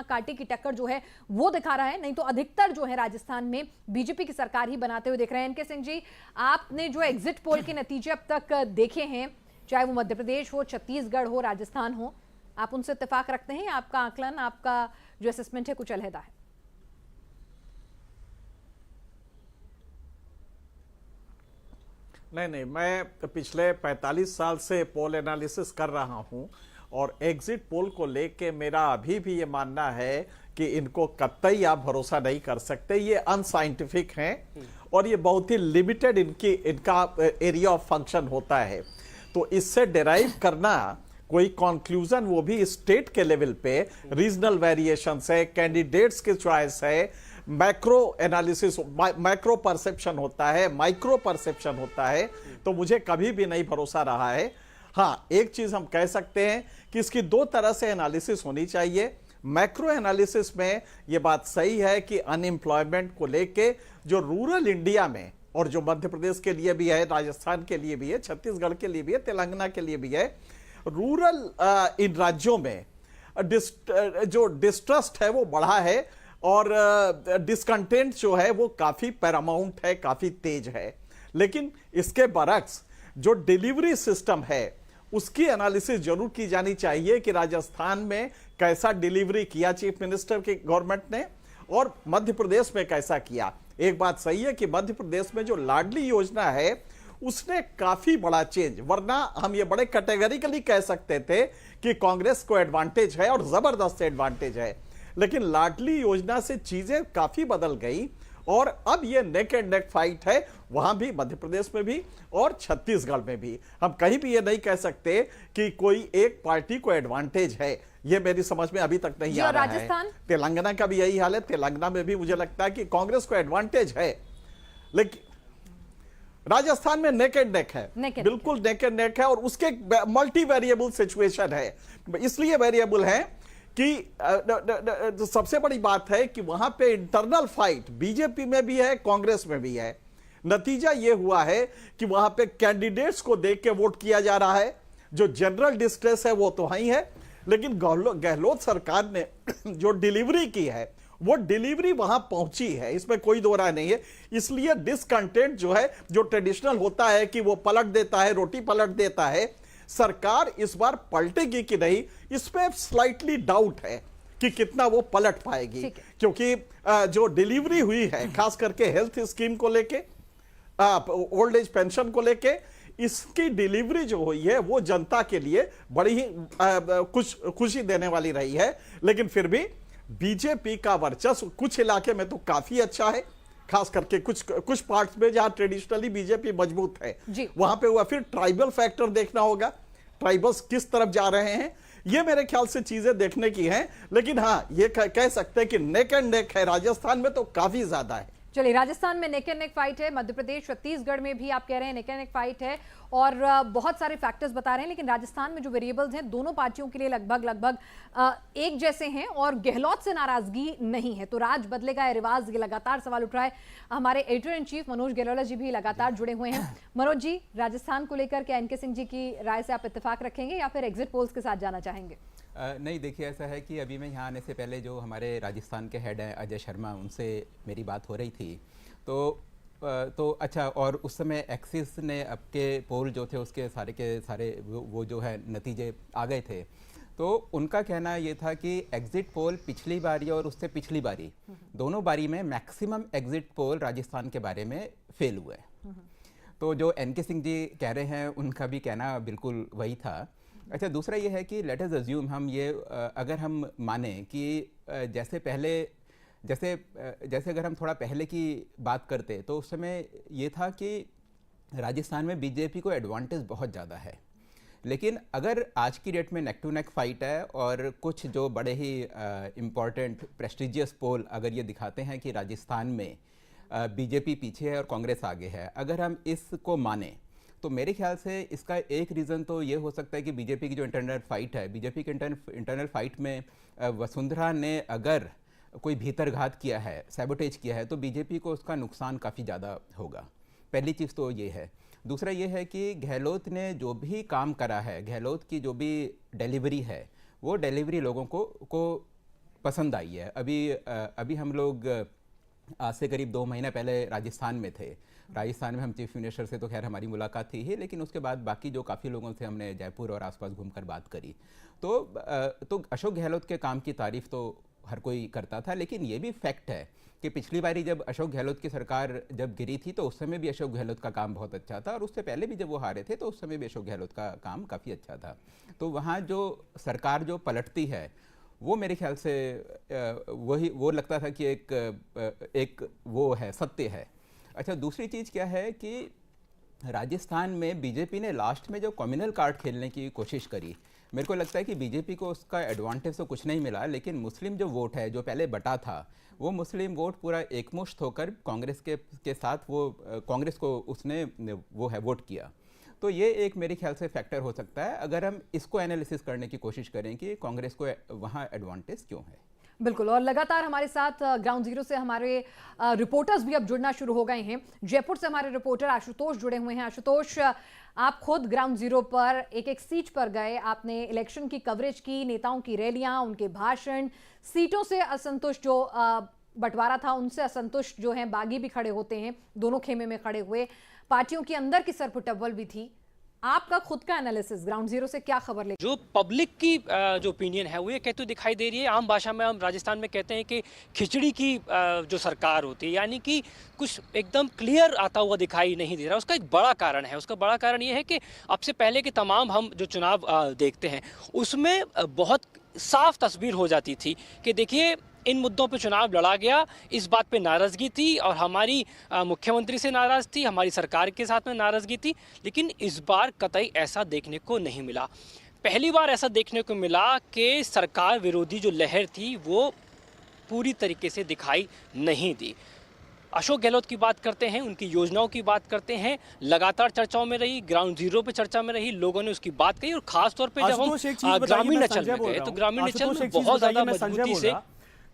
कांटे की टक्कर जो है वो दिखा रहा है, नहीं तो अधिकतर जो है राजस्थान में बीजेपी की सरकार ही बनाते हुए दिख रहे हैं। एनके सिंह जी, आपने जो एग्जिट पोल के नतीजे अब तक देखे हैं, चाहे वो मध्य प्रदेश हो, छत्तीसगढ़ हो, राजस्थान हो, आप उनसे इत्तेफाक रखते हैं? आपका आकलन, आपका जो असेसमेंट है कुछ अलहदा है? नहीं, मैं पिछले 45 साल से पोल एनालिसिस कर रहा हूं और एग्जिट पोल को लेके मेरा अभी भी ये मानना है कि इनको कतई आप भरोसा नहीं कर सकते। ये अनसाइंटिफिक हैं और ये बहुत ही लिमिटेड इनका एरिया ऑफ फंक्शन होता है। तो इससे डिराइव करना कोई कंक्लूजन, वो भी स्टेट के लेवल पे, रीजनल वेरिएशंस है, कैंडिडेट्स के चॉइस है, मैक्रो एनालिसिस, मैक्रो परसेप्शन होता है, माइक्रो परसेप्शन होता है, तो मुझे कभी भी नहीं भरोसा रहा है। हाँ, एक चीज हम कह सकते हैं कि इसकी दो तरह से एनालिसिस होनी चाहिए। मैक्रो एनालिसिस में यह बात सही है कि अनएम्प्लॉयमेंट को लेके जो रूरल इंडिया में, और जो मध्य प्रदेश के लिए भी है, राजस्थान के लिए भी है, छत्तीसगढ़ के लिए भी है, तेलंगाना के लिए भी है, रूरल इन राज्यों में जो डिस्ट्रस्ट है वो बढ़ा है और डिसकंटेंट जो है वो काफी पैरामाउंट है, काफी तेज है। लेकिन इसके बरक्स जो डिलीवरी सिस्टम है उसकी एनालिसिस जरूर की जानी चाहिए कि राजस्थान में कैसा डिलीवरी किया चीफ मिनिस्टर की गवर्नमेंट ने और मध्य प्रदेश में कैसा किया। एक बात सही है कि मध्य प्रदेश में जो लाडली योजना है उसने काफी बड़ा चेंज, वरना हम ये बड़े कैटेगरिकली कह सकते थे कि कांग्रेस को एडवांटेज है और जबरदस्त एडवांटेज है, लेकिन लाडली योजना से चीजें काफी बदल गई और अब ये नेक एंड नेक फाइट है, वहां भी, मध्य प्रदेश में भी और छत्तीसगढ़ में भी। हम कहीं भी ये नहीं कह सकते कि कोई एक पार्टी को एडवांटेज है, ये मेरी समझ में अभी तक नहीं आ रहा है। तेलंगाना का भी यही हाल है। तेलंगाना में भी मुझे लगता है कि कांग्रेस को एडवांटेज है, लेकिन राजस्थान में नेक एंड नेक है, बिल्कुल नेक एंड नेक है और उसके मल्टी वेरिएबल सिचुएशन है। इसलिए वेरिएबल है कि सबसे बड़ी बात है कि वहां पे इंटरनल फाइट बीजेपी में भी है, कांग्रेस में भी है। नतीजा यह हुआ है कि वहां पे कैंडिडेट्स को देख के वोट किया जा रहा है। जो जनरल डिस्ट्रेस है वो तो ही है, लेकिन गहलोत सरकार ने जो डिलीवरी की है वो डिलीवरी वहां पहुंची है, इसमें कोई दो राय नहीं है। इसलिए डिसकंटेंट जो है, जो ट्रेडिशनल होता है कि वो पलट देता है, रोटी पलट देता है, सरकार इस बार पलटेगी कि नहीं, इसमें स्लाइटली डाउट है कि कितना वो पलट पाएगी। क्योंकि जो डिलीवरी हुई है खास करके हेल्थ स्कीम को लेके, ओल्ड एज पेंशन को लेके, इसकी डिलीवरी जो हुई है वो जनता के लिए बड़ी ही खुशी देने वाली रही है। लेकिन फिर भी बीजेपी का वर्चस्व कुछ इलाके में तो काफी अच्छा है, खास करके कुछ पार्ट्स में जहां ट्रेडिशनली बीजेपी मजबूत है वहां पे हुआ। फिर ट्राइबल फैक्टर देखना होगा, ट्राइबल्स किस तरफ जा रहे हैं, ये मेरे ख्याल से चीजें देखने की हैं। लेकिन हाँ, ये कह सकते हैं कि नेक एंड नेक है, राजस्थान में तो काफी ज्यादा है। चलिए, राजस्थान में नेक एंड नेक फाइट है, मध्य प्रदेश छत्तीसगढ़ में भी आप कह रहे हैं नेक एंड नेक फाइट है और बहुत सारे फैक्टर्स बता रहे हैं, लेकिन राजस्थान में जो वेरिएबल्स हैं दोनों पार्टियों के लिए लगभग एक जैसे हैं और गहलोत से नाराजगी नहीं है। तो राज बदलेगा, रिवाज, ये लगातार सवाल उठ रहा है। हमारे एडिटर इन चीफ मनोज गेलोला जी भी लगातार जुड़े हुए हैं। मनोज जी, राजस्थान को लेकर क्या एनके सिंह जी की राय से आप इत्तेफाक रखेंगे या फिर एग्जिट पोल्स के साथ जाना चाहेंगे? नहीं, देखिए ऐसा है कि अभी मैं यहाँ आने से पहले जो हमारे राजस्थान के हेड हैं अजय शर्मा, उनसे मेरी बात हो रही थी तो अच्छा, और उस समय एक्सिस ने आपके पोल जो थे उसके सारे के सारे वो जो है नतीजे आ गए थे। तो उनका कहना ये था कि एग्जिट पोल पिछली बारी और उससे पिछली बारी, दोनों बारी में मैक्सिमम एग्जिट पोल राजस्थान के बारे में फेल हुए। तो जो एनके सिंह जी कह रहे हैं उनका भी कहना बिल्कुल वही था। अच्छा, दूसरा ये है कि लेट अस अज्यूम, हम ये अगर हम माने कि जैसे अगर हम थोड़ा पहले की बात करते तो उस समय ये था कि राजस्थान में बीजेपी को एडवांटेज बहुत ज़्यादा है। लेकिन अगर आज की डेट में नेक टू नेक फाइट है और कुछ जो बड़े ही इम्पॉर्टेंट प्रेस्टिजियस पोल अगर ये दिखाते हैं कि राजस्थान में बीजेपी पीछे है और कांग्रेस आगे है, अगर हम इसको माने तो मेरे ख्याल से इसका एक रीज़न तो ये हो सकता है कि बीजेपी की जो इंटरनल फाइट है, बीजेपी की इंटरनल फाइट में वसुंधरा ने अगर कोई भीतरघात किया है, सैबोटेज किया है, तो बीजेपी को उसका नुकसान काफ़ी ज़्यादा होगा। पहली चीज़ तो ये है। दूसरा ये है कि गहलोत ने जो भी काम करा है, गहलोत की जो भी डिलीवरी है, वो डिलीवरी लोगों को पसंद आई है। अभी हम लोग आज से करीब 2 महीने पहले राजस्थान में थे। राजस्थान में हम चीफ मिनिस्टर से तो खैर हमारी मुलाकात थी ही, लेकिन उसके बाद बाकी जो काफ़ी लोगों से हमने जयपुर और आसपास घूमकर बात करी। तो अशोक गहलोत के काम की तारीफ तो हर कोई करता था, लेकिन ये भी फैक्ट है कि पिछली बारी जब अशोक गहलोत की सरकार जब गिरी थी तो उस समय भी अशोक गहलोत का काम बहुत अच्छा था, और उससे पहले भी जब वो हारे थे तो उस समय भी अशोक गहलोत का काम काफ़ी अच्छा था। तो वहाँ जो सरकार जो पलटती है वो मेरे ख्याल से वो लगता था कि एक वो है, सत्य है। अच्छा, दूसरी चीज़ क्या है कि राजस्थान में बीजेपी ने लास्ट में जो कम्युनल कार्ड खेलने की कोशिश करी, मेरे को लगता है कि बीजेपी को उसका एडवांटेज तो कुछ नहीं मिला, लेकिन मुस्लिम जो वोट है जो पहले बटा था, वो मुस्लिम वोट पूरा एकमुश्त होकर कांग्रेस के साथ वो कांग्रेस को उसने वो है वोट किया। तो ये एक मेरे ख्याल से फैक्टर हो सकता है अगर हम इसको एनालिसिस करने की कोशिश करें कि कांग्रेस को वहाँ एडवांटेज क्यों है। बिल्कुल, और लगातार हमारे साथ ग्राउंड जीरो से हमारे रिपोर्टर्स भी अब जुड़ना शुरू हो गए हैं। जयपुर से हमारे रिपोर्टर आशुतोष जुड़े हुए हैं। आशुतोष, आप खुद ग्राउंड जीरो पर एक एक सीट पर गए, आपने इलेक्शन की कवरेज की, नेताओं की रैलियां, उनके भाषण, सीटों से असंतुष्ट जो बंटवारा था उनसे असंतुष्ट जो हैं बागी भी खड़े होते हैं, दोनों खेमे में खड़े हुए, पार्टियों के अंदर की सरपुटअव्वल भी थी। आपका खुद का एनालिसिस ग्राउंड जीरो से क्या खबर ले? जो पब्लिक की जो ओपिनियन है वो ये कहते हुए दिखाई दे रही है। आम भाषा में हम राजस्थान में कहते हैं कि खिचड़ी की जो सरकार होती है, यानी कि कुछ एकदम क्लियर आता हुआ दिखाई नहीं दे रहा। उसका एक बड़ा कारण है, उसका बड़ा कारण ये है कि अब से पहले के तमाम हम जो चुनाव देखते हैं उसमें बहुत साफ तस्वीर हो जाती थी कि देखिए इन मुद्दों पे चुनाव लड़ा गया, इस बात पे नाराज़गी थी और हमारी मुख्यमंत्री से नाराज़ थी, हमारी सरकार के साथ में नाराज़गी थी। लेकिन इस बार कतई ऐसा देखने को नहीं मिला। पहली बार ऐसा देखने को मिला कि सरकार विरोधी जो लहर थी वो पूरी तरीके से दिखाई नहीं दी। अशोक गहलोत की बात करते हैं, उनकी योजनाओं की बात करते हैं, लगातार चर्चाओं में रही, ग्राउंड जीरो पे चर्चा में रही, लोगों ने उसकी बात कही। और खास तौर पे जब हम ग्रामीण अंचल में गए तो ग्रामीण अंचल में बहुत ज़्यादा मजबूती से।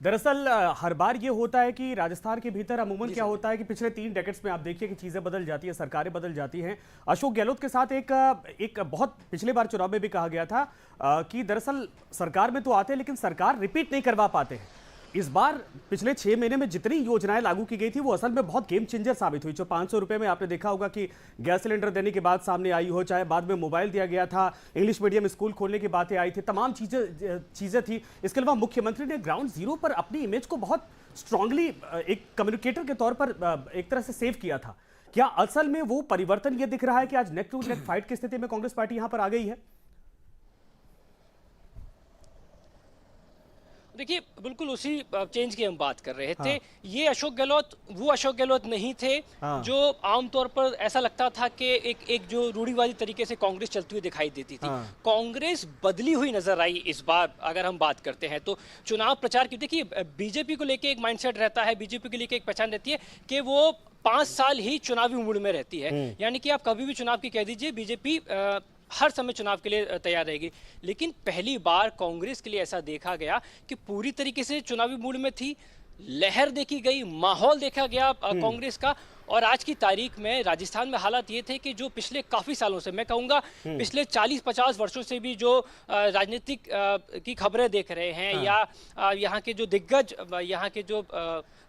दरअसल हर बार ये होता है कि राजस्थान के भीतर अमूमन क्या होता है कि पिछले 3 डेकेड्स में आप देखिए कि चीजें बदल जाती है, सरकारें बदल जाती हैं। अशोक गहलोत के साथ एक बहुत पिछले बार चुनाव में भी कहा गया था कि दरअसल सरकार में तो आते हैं लेकिन सरकार रिपीट नहीं करवा पाते हैं। इस बार पिछले 6 महीने में जितनी योजनाएं लागू की गई थी वो असल में बहुत गेम चेंजर साबित हुई। जो 500 रुपए में आपने देखा होगा कि गैस सिलेंडर देने की बात सामने आई हो, चाहे बाद में मोबाइल दिया गया था, इंग्लिश मीडियम स्कूल खोलने की बातें आई थी, तमाम चीजें थी। इसके अलावा मुख्यमंत्री ने ग्राउंड जीरो पर अपनी इमेज को बहुत स्ट्रांगली एक कम्युनिकेटर के तौर पर एक तरह से सेव किया था। क्या असल में वो परिवर्तन ये दिख रहा है कि आज नेक टू नेक फाइट की स्थिति में कांग्रेस पार्टी यहां पर आ गई है? देखिए, बिल्कुल उसी चेंज की हम बात कर रहे थे। ये अशोक गहलोत वो अशोक गहलोत नहीं थे जो आमतौर पर ऐसा लगता था कि एक जो रूढ़िवादी तरीके से कांग्रेस चलती हुई दिखाई देती थी। कांग्रेस बदली हुई नजर आई इस बार अगर हम बात करते हैं तो। चुनाव प्रचार की देखिए, बीजेपी को लेके एक माइंडसेट रहता है, बीजेपी के लेके एक पहचान रहती है कि वो 5 साल ही चुनावी मूड में रहती है। यानी कि आप कभी भी चुनाव की कह दीजिए, बीजेपी हर समय चुनाव के लिए तैयार रहेगी। लेकिन पहली बार कांग्रेस के लिए ऐसा देखा गया कि पूरी तरीके से चुनावी मूड में थी, लहर देखी गई, माहौल देखा गया कांग्रेस का। और आज की तारीख में राजस्थान में हालात ये थे कि जो पिछले काफ़ी सालों से, मैं कहूँगा पिछले 40-50 वर्षों से भी जो राजनीतिक की खबरें देख रहे हैं या यहाँ के जो दिग्गज यहाँ के जो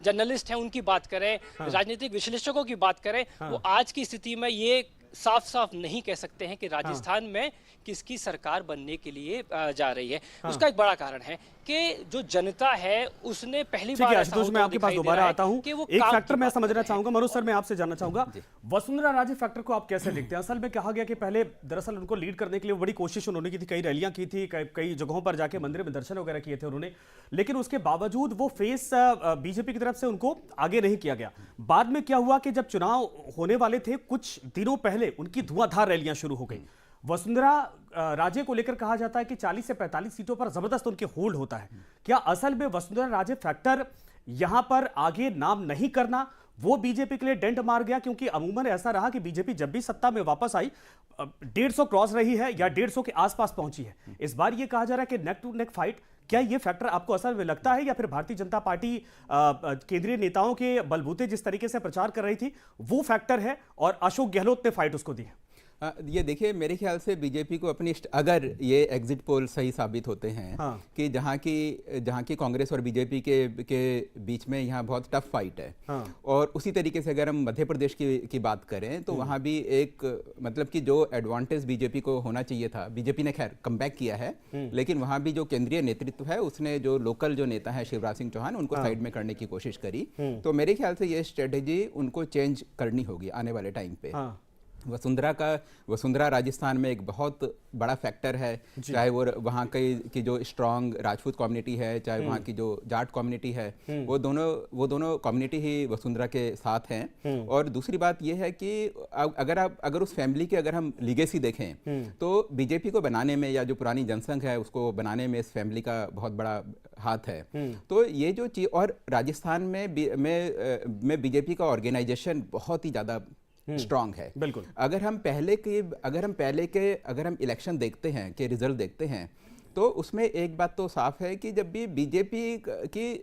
जर्नलिस्ट हैं उनकी बात करें, राजनीतिक विश्लेषकों की बात करें, वो आज की स्थिति में ये साफ साफ नहीं कह सकते हैं कि राजस्थान में किसकी सरकार बनने के लिए जा रही है। उसका एक बड़ा कारण है कि जो जनता है उसने पहली बार आशुतोष, मैं आपके पास दोबारा आता हूं। एक फैक्टर मैं समझना चाहूंगा, मनोज सर मैं आपसे जानना चाहूंगा, वसुंधरा राजे फैक्टर को आप कैसे देखते हैं? असल में कहा गया कि पहले दरअसल उनको लीड करने के लिए बड़ी कोशिश उन्होंने की थी, कई रैलियां की थी, कई जगहों पर जाके मंदिर में दर्शन वगैरह किए थे उन्होंने, लेकिन उसके बावजूद वो फेस बीजेपी की तरफ से उनको आगे नहीं किया गया। बाद में क्या हुआ कि जब चुनाव होने वाले थे कुछ दिनों पहले उनकी धुआंधार रैलियां शुरू हो गई। वसुंधरा राजे को लेकर कहा जाता है कि 40 से 45 सीटों पर जबरदस्त उनके होल्ड होता है। क्या असल में वसुंधरा राजे फैक्टर यहां पर आगे नाम नहीं करना वो बीजेपी के लिए डेंट मार गया? क्योंकि अमूमन ऐसा रहा कि बीजेपी जब भी सत्ता में वापस आई 150 क्रॉस रही है या 150 के आसपास पहुंची है। इस बार यह कहा जा रहा है कि नेक टू नेक फाइट, क्या ये फैक्टर आपको असल में लगता है या फिर भारतीय जनता पार्टी केंद्रीय नेताओं के बलबूते जिस तरीके से प्रचार कर रही थी वो फैक्टर है और अशोक गहलोत ने फाइट उसको दी है? ये देखिए, मेरे ख्याल से बीजेपी को अपनी अगर ये एग्जिट पोल सही साबित होते हैं कि जहाँ की कांग्रेस और बीजेपी के बीच में यहाँ बहुत टफ फाइट है, और उसी तरीके से अगर हम मध्य प्रदेश की बात करें तो वहाँ भी एक मतलब कि जो एडवांटेज बीजेपी को होना चाहिए था, बीजेपी ने खैर कमबैक किया है, लेकिन वहाँ भी जो केंद्रीय नेतृत्व है उसने जो लोकल जो नेता है शिवराज सिंह चौहान, उनको साइड में करने की कोशिश करी। तो मेरे ख्याल से ये स्ट्रेटेजी उनको चेंज करनी होगी आने वाले टाइम पे। वसुंधरा राजस्थान में एक बहुत बड़ा फैक्टर है, चाहे वो वहाँ की जो स्ट्रांग राजपूत कम्युनिटी है, चाहे वहाँ की जो जाट कम्युनिटी है, वो दोनों कम्युनिटी ही वसुंधरा के साथ हैं। और दूसरी बात ये है कि अगर उस फैमिली के अगर हम लीगेसी देखें तो बीजेपी को बनाने में या जो पुरानी जनसंघ है उसको बनाने में इस फैमिली का बहुत बड़ा हाथ है। तो ये जो चीज, और राजस्थान में बीजेपी का ऑर्गेनाइजेशन बहुत ही ज्यादा स्ट्रांग है। बिल्कुल। अगर हम इलेक्शन देखते हैं कि रिजल्ट देखते हैं तो उसमें एक बात तो साफ है कि जब भी बीजेपी की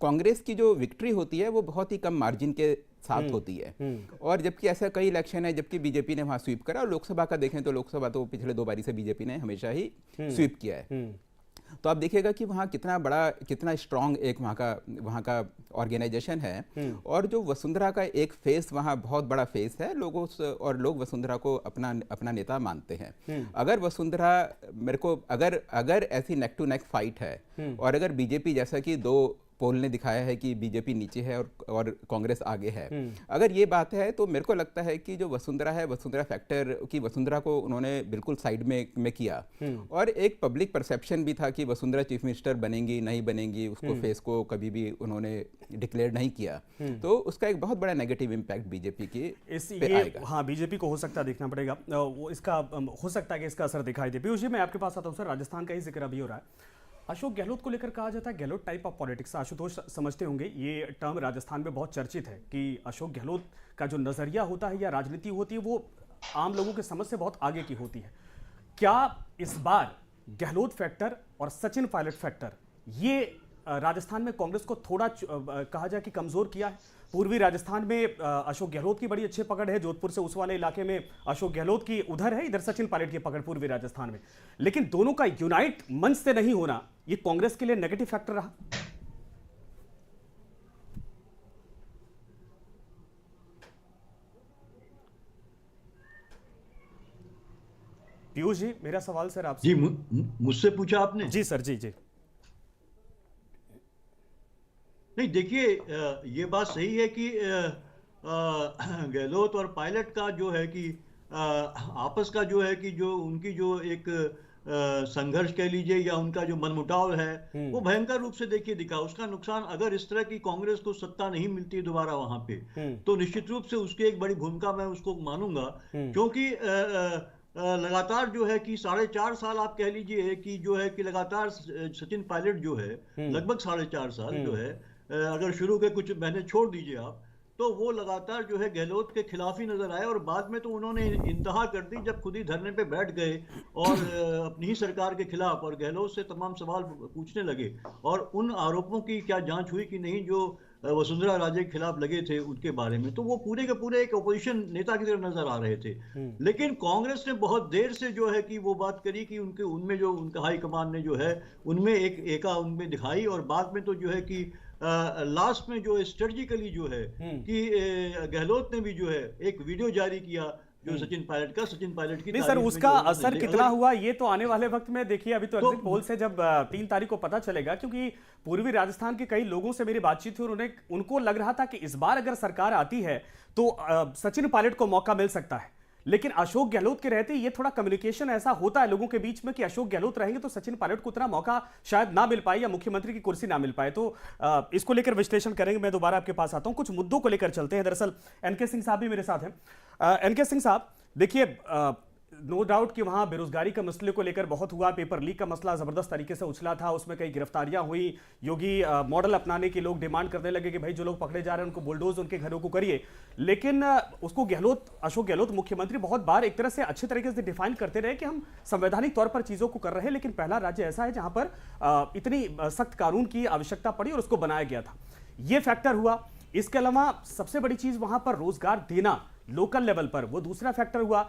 कांग्रेस की जो विक्ट्री होती है वो बहुत ही कम मार्जिन के साथ होती है, और जबकि ऐसा कई इलेक्शन है जबकि बीजेपी ने वहां स्वीप करा। और लोकसभा का देखें तो लोकसभा तो पिछले 2 बारी से बीजेपी ने हमेशा ही स्वीप किया है। तो आप देखिएगा कि वहाँ कितना स्ट्रांग एक वहाँ का ऑर्गेनाइजेशन है, और जो वसुंधरा का एक फेस वहाँ बहुत बड़ा फेस है, लोग वसुंधरा को अपना नेता मानते हैं। अगर वसुंधरा अगर ऐसी नेक टू नेक फाइट है और अगर बीजेपी, जैसा कि 2 पोल ने दिखाया है कि बीजेपी नीचे है और कांग्रेस आगे है, अगर ये बात है तो मेरे को लगता है कि जो वसुंधरा है, वसुंधरा फैक्टर की वसुंधरा को उन्होंने बिल्कुल साइड में किया। और एक पब्लिक परसेप्शन भी था कि वसुंधरा चीफ मिनिस्टर बनेंगी नहीं बनेंगी, उसको फेस को कभी भी उन्होंने डिक्लेयर नहीं किया, तो उसका एक बहुत बड़ा नेगेटिव इम्पैक्ट बीजेपी की पे आएगा। हाँ, बीजेपी को हो सकता है, देखना पड़ेगा, वो इसका हो सकता है कि इसका असर दिखाई दे। पीयूष जी, मैं आपके पास आता हूँ। सर, राजस्थान का ही जिक्र अभी हो रहा है, अशोक गहलोत को लेकर कहा जाता है Gehlot type of politics. Ashutosh समझते होंगे ये टर्म राजस्थान में बहुत चर्चित है कि अशोक गहलोत का जो नजरिया होता है या राजनीति होती है वो आम लोगों के समझ से बहुत आगे की होती है। क्या इस बार गहलोत फैक्टर और सचिन पायलट फैक्टर ये राजस्थान में कांग्रेस को थोड़ा कहा जाए कि कमजोर किया है? पूर्वी राजस्थान में अशोक गहलोत की बड़ी अच्छी पकड़ है, जोधपुर से उस वाले इलाके में अशोक गहलोत की उधर है, इधर सचिन पायलट की पकड़ पूर्वी राजस्थान में, लेकिन दोनों का यूनाइट मंच से नहीं होना ये कांग्रेस के लिए नेगेटिव फैक्टर रहा। पीयूष जी, मेरा सवाल सर आपसे। जी, मुझसे पूछा आपने? जी सर, जी। नहीं, देखिए, ये बात सही है कि गहलोत और पायलट का जो है कि आपस का जो है कि जो उनकी जो एक संघर्ष कह लीजिए या उनका जो मनमुटाव है वो भयंकर रूप से देखिए दिखा। उसका नुकसान, अगर इस तरह की कांग्रेस को सत्ता नहीं मिलती दोबारा वहां पे, तो निश्चित रूप से उसकी एक बड़ी भूमिका मैं उसको मानूंगा, क्योंकि लगातार जो है कि 4.5 साल आप कह लीजिए कि जो है कि लगातार सचिन पायलट जो है लगभग 4.5 साल जो है, अगर शुरू के कुछ महीने छोड़ दीजिए आप, तो वो लगातार जो है गहलोत के खिलाफ ही नजर आए। और बाद में तो उन्होंने इंतहा कर दी जब खुद ही धरने पे बैठ गए और अपनी ही सरकार के खिलाफ और गहलोत से तमाम सवाल पूछने लगे, और उन आरोपों की क्या जांच हुई कि नहीं जो वसुंधरा राजे के खिलाफ लगे थे उनके बारे में, तो वो पूरे के पूरे एक अपोजिशन नेता की तरह नजर आ रहे थे। लेकिन कांग्रेस ने बहुत देर से जो है कि वो बात करी कि उनमें जो उनका हाईकमान ने जो है उनमें एक एका उनमें दिखाई, और बाद में तो जो है कि लास्ट में जो स्ट्रेटजिकली जो है कि गहलोत ने भी जो है एक वीडियो जारी किया जो सचिन पायलट की। नहीं सर, उसका असर कितना हुआ ये तो आने वाले वक्त में देखिए। अभी तो एग्जिट पोल से जब 3 तारीख को पता चलेगा, क्योंकि पूर्वी राजस्थान के कई लोगों से मेरी बातचीत हुई, उनको लग रहा था कि इस बार अगर सरकार आती है तो सचिन पायलट को मौका मिल सकता है, लेकिन अशोक गहलोत के रहते ये थोड़ा कम्युनिकेशन ऐसा होता है लोगों के बीच में कि अशोक गहलोत रहेंगे तो सचिन पायलट को उतना मौका शायद ना मिल पाए या मुख्यमंत्री की कुर्सी ना मिल पाए। तो इसको लेकर विश्लेषण करेंगे। मैं दोबारा आपके पास आता हूं, कुछ मुद्दों को लेकर चलते हैं। दरअसल एनके सिंह साहब भी मेरे साथ हैं। एनके सिंह साहब, देखिए, नो डाउट कि वहां बेरोजगारी का मसले को लेकर बहुत हुआ, पेपर लीक का मसला जबरदस्त तरीके से उछला था, उसमें कई गिरफ्तारियां हुई, योगी मॉडल अपनाने की लोग डिमांड करने लगे कि भाई जो लोग पकड़े जा रहे हैं उनको बुलडोज उनके घरों को करिए। लेकिन उसको अशोक गहलोत मुख्यमंत्री बहुत बार एक तरह से अच्छे तरीके से डिफाइन करते रहे कि हम संवैधानिक तौर पर चीजों को कर रहे हैं, लेकिन पहला राज्य ऐसा है जहां पर इतनी सख्त कानून की आवश्यकता पड़ी और उसको बनाया गया था। यह फैक्टर हुआ। इसके अलावा सबसे बड़ी चीज वहां पर रोजगार देना लोकल लेवल पर, वो दूसरा फैक्टर हुआ।